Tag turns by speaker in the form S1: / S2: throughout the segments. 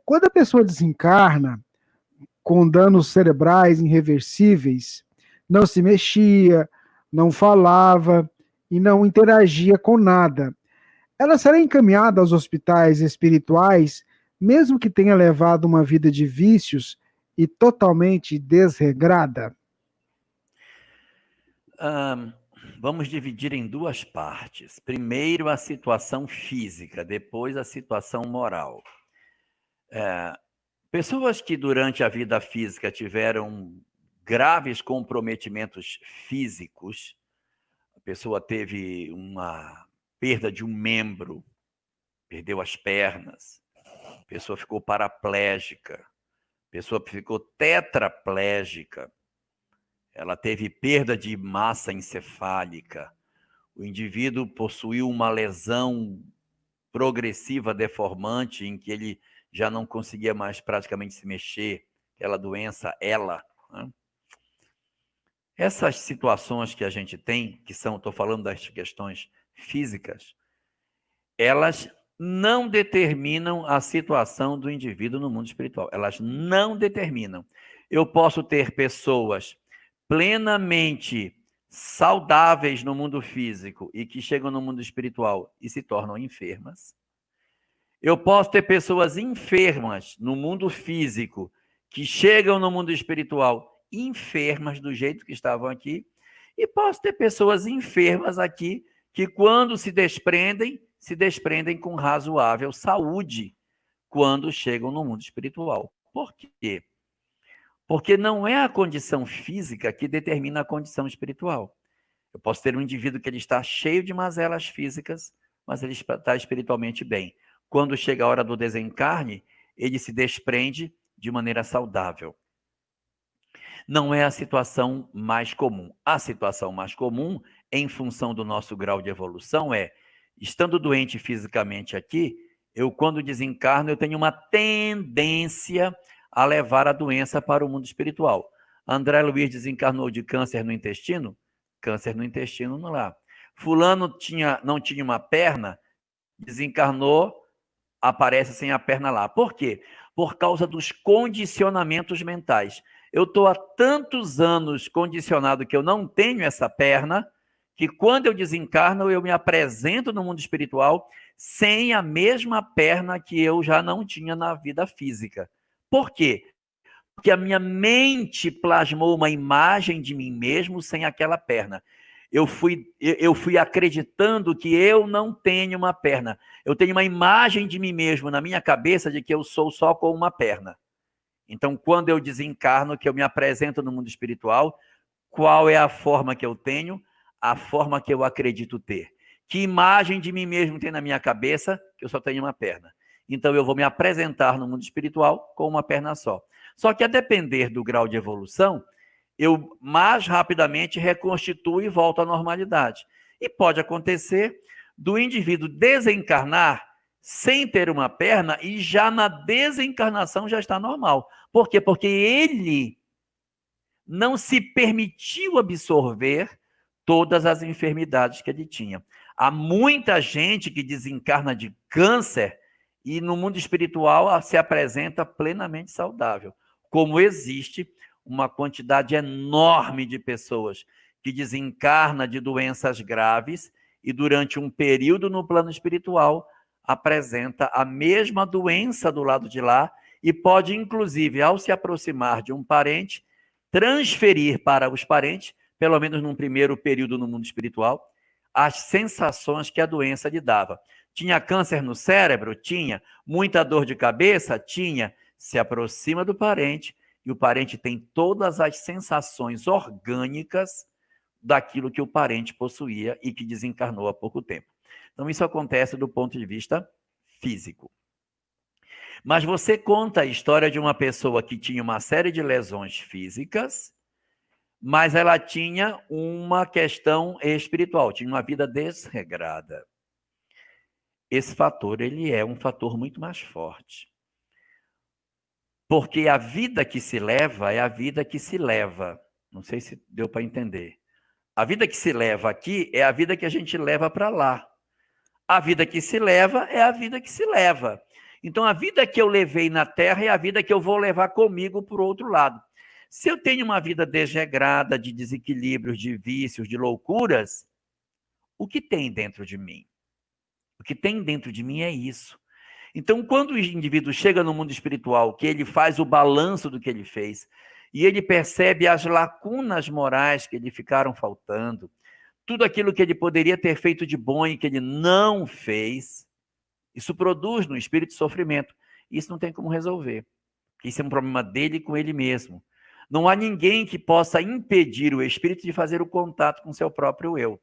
S1: Quando a pessoa desencarna com danos cerebrais irreversíveis, não se mexia, não falava e não interagia com nada, ela será encaminhada aos hospitais espirituais, mesmo que tenha levado uma vida de vícios e totalmente desregrada?
S2: Ahn, Vamos dividir em duas partes. Primeiro, a situação física, depois, a situação moral. Pessoas que durante a vida física tiveram graves comprometimentos físicos, a pessoa teve uma perda de um membro, perdeu as pernas, a pessoa ficou paraplégica, a pessoa ficou tetraplégica, ela teve perda de massa encefálica, o indivíduo possuiu uma lesão progressiva deformante em que ele já não conseguia mais praticamente se mexer, aquela doença ELA, né? Essas situações que a gente tem, que são, estou falando das questões físicas, elas não determinam a situação do indivíduo no mundo espiritual. Elas não determinam. Eu posso ter pessoas plenamente saudáveis no mundo físico e que chegam no mundo espiritual e se tornam enfermas. Eu posso ter pessoas enfermas no mundo físico que chegam no mundo espiritual enfermas do jeito que estavam aqui. E posso ter pessoas enfermas aqui que, quando se desprendem com razoável saúde quando chegam no mundo espiritual. Por quê? Porque não é a condição física que determina a condição espiritual. Eu posso ter um indivíduo que ele está cheio de mazelas físicas, mas ele está espiritualmente bem. Quando chega a hora do desencarne, ele se desprende de maneira saudável. Não é a situação mais comum. A situação mais comum, em função do nosso grau de evolução, é, estando doente fisicamente aqui, eu, quando desencarno, eu tenho uma tendência a levar a doença para o mundo espiritual. André Luiz desencarnou de câncer no intestino? Câncer no intestino não lá. Fulano não tinha uma perna, desencarnou, aparece sem a perna lá. Por quê? Por causa dos condicionamentos mentais. Eu estou há tantos anos condicionado que eu não tenho essa perna, que quando eu desencarno, eu me apresento no mundo espiritual sem a mesma perna que eu já não tinha na vida física. Por quê? Porque a minha mente plasmou uma imagem de mim mesmo sem aquela perna. Eu fui acreditando que eu não tenho uma perna. Eu tenho uma imagem de mim mesmo na minha cabeça de que eu sou só com uma perna. Então, quando eu desencarno, que eu me apresento no mundo espiritual, qual é a forma que eu tenho? A forma que eu acredito ter. Que imagem de mim mesmo tem na minha cabeça que eu só tenho uma perna? Então, eu vou me apresentar no mundo espiritual com uma perna só. Só que, a depender do grau de evolução, eu mais rapidamente reconstituo e volto à normalidade. E pode acontecer do indivíduo desencarnar sem ter uma perna e já na desencarnação já está normal. Por quê? Porque ele não se permitiu absorver todas as enfermidades que ele tinha. Há muita gente que desencarna de câncer e no mundo espiritual se apresenta plenamente saudável. Como existe uma quantidade enorme de pessoas que desencarna de doenças graves e durante um período no plano espiritual apresenta a mesma doença do lado de lá e pode, inclusive, ao se aproximar de um parente, transferir para os parentes, pelo menos num primeiro período no mundo espiritual, as sensações que a doença lhe dava. Tinha câncer no cérebro? Tinha. Muita dor de cabeça? Tinha. Se aproxima do parente e o parente tem todas as sensações orgânicas daquilo que o parente possuía e que desencarnou há pouco tempo. Então, isso acontece do ponto de vista físico. Mas você conta a história de uma pessoa que tinha uma série de lesões físicas, mas ela tinha uma questão espiritual, tinha uma vida desregrada. Esse fator, ele é um fator muito mais forte. Porque a vida que se leva é a vida que se leva. Não sei se deu para entender. A vida que se leva aqui é a vida que a gente leva para lá. A vida que se leva é a vida que se leva. Então, a vida que eu levei na Terra é a vida que eu vou levar comigo para o outro lado. Se eu tenho uma vida desregrada, de desequilíbrios, de vícios, de loucuras, o que tem dentro de mim? O que tem dentro de mim é isso. Então, quando o indivíduo chega no mundo espiritual, que ele faz o balanço do que ele fez, e ele percebe as lacunas morais que lhe ficaram faltando, tudo aquilo que ele poderia ter feito de bom e que ele não fez, isso produz no espírito sofrimento. Isso não tem como resolver. Isso é um problema dele com ele mesmo. Não há ninguém que possa impedir o espírito de fazer o contato com seu próprio eu.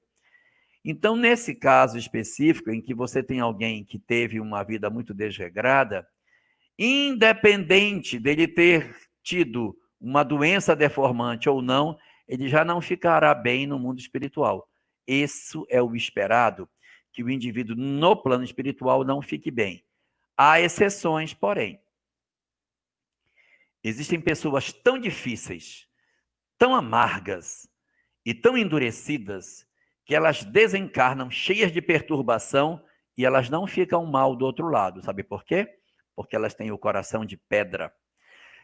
S2: Então, nesse caso específico, em que você tem alguém que teve uma vida muito desregrada, independente dele ter tido uma doença deformante ou não, ele já não ficará bem no mundo espiritual. Isso é o esperado, que o indivíduo no plano espiritual não fique bem. Há exceções, porém. Existem pessoas tão difíceis, tão amargas e tão endurecidas, que elas desencarnam cheias de perturbação e elas não ficam mal do outro lado. Sabe por quê? Porque elas têm o coração de pedra.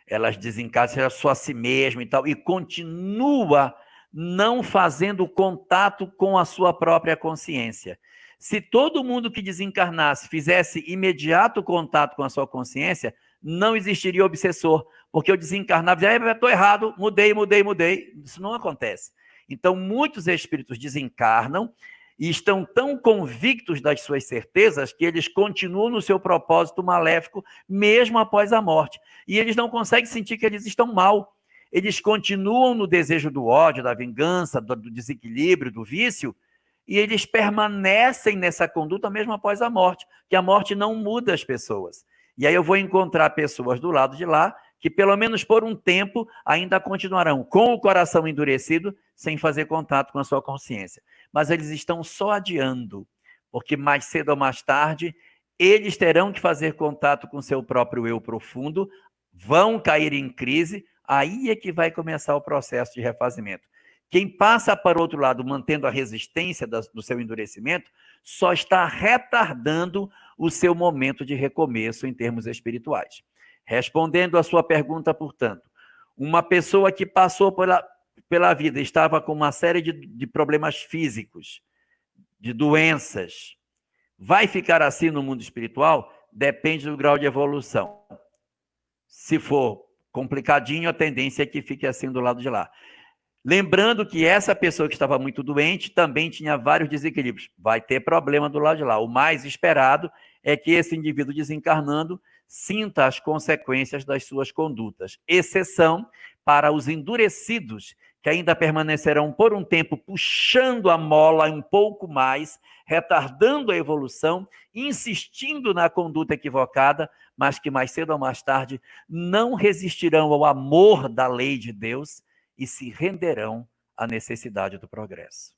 S2: Elas desencarnam só a si mesmo e tal, e continua não fazendo contato com a sua própria consciência. Se todo mundo que desencarnasse fizesse imediato contato com a sua consciência, não existiria obsessor, porque eu desencarnava e dizia, estou errado, mudei. Isso não acontece. Então, muitos espíritos desencarnam e estão tão convictos das suas certezas que eles continuam no seu propósito maléfico, mesmo após a morte. E eles não conseguem sentir que eles estão mal. Eles continuam no desejo do ódio, da vingança, do desequilíbrio, do vício, e eles permanecem nessa conduta mesmo após a morte, que a morte não muda as pessoas. E aí eu vou encontrar pessoas do lado de lá que, pelo menos por um tempo, ainda continuarão com o coração endurecido, sem fazer contato com a sua consciência. Mas eles estão só adiando, porque mais cedo ou mais tarde, eles terão que fazer contato com seu próprio eu profundo, vão cair em crise, aí é que vai começar o processo de refazimento. Quem passa para o outro lado, mantendo a resistência do seu endurecimento, só está retardando o seu momento de recomeço em termos espirituais. Respondendo à sua pergunta, portanto, uma pessoa que passou pela vida, estava com uma série de problemas físicos, de doenças, vai ficar assim no mundo espiritual? Depende do grau de evolução. Se for complicadinho, a tendência é que fique assim do lado de lá. Lembrando que essa pessoa que estava muito doente também tinha vários desequilíbrios. Vai ter problema do lado de lá. O mais esperado é que esse indivíduo desencarnando sinta as consequências das suas condutas. Exceção para os endurecidos, que ainda permanecerão por um tempo puxando a mola um pouco mais, retardando a evolução, insistindo na conduta equivocada, mas que mais cedo ou mais tarde não resistirão ao amor da lei de Deus e se renderão à necessidade do progresso.